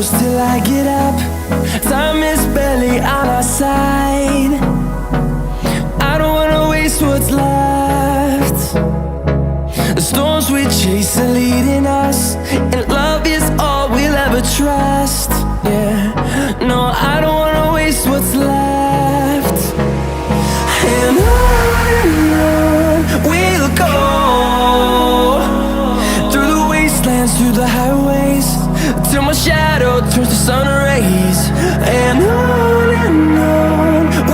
close till I get up. Time is barely on our side. I don't wanna waste what's left. The storms we chase are leading us, and love is all we'll ever trust. Yeah, no, I don't wanna waste what's left. And on we'll go, through the wastelands, through the highways, till my shadow turns to sun rays. And on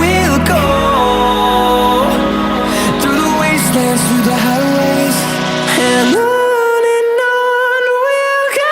we'll go, through the wastelands, through the highways, and on we'll go.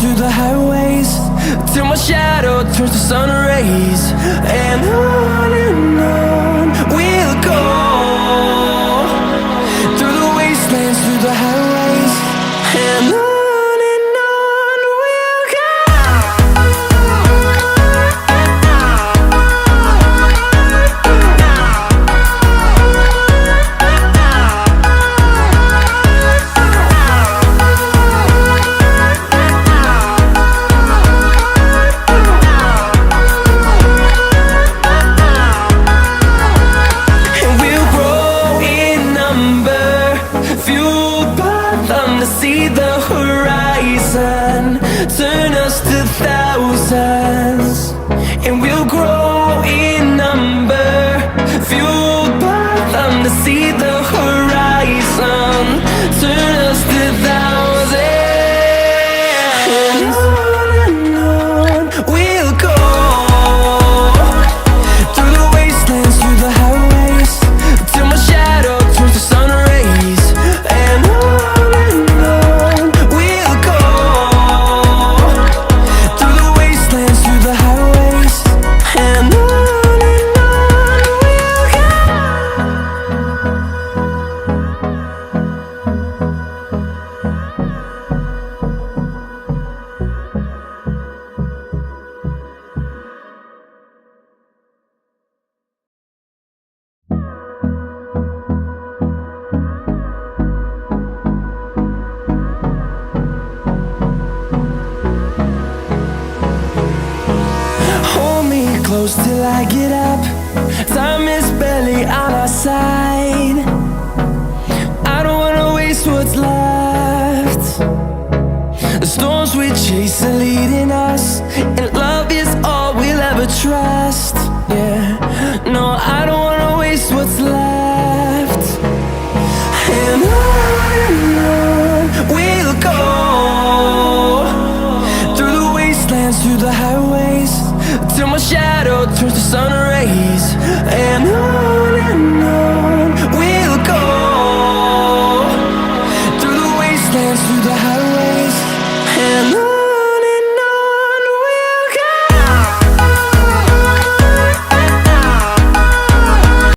Through the highways, till my shadow turns to sun rays. And on we'll go, through the wastelands, through the highways, and on we'll go. To see the horizon turn us to thousands, and we'll grow in number, fueled by them. To see the horizon turn us to thousands, and on we'll go, through the wastelands, through the highways, till my shadow turns to sun rays. And close till I get up. Time is barely on our side. I don't wanna waste what's left. The storms we chase are leading us, and love is all we'll ever trust. Yeah, no, I don't wanna waste what's left. And on we'll go, through the wastelands, through the highways, till my shadow turns to sun rays. And on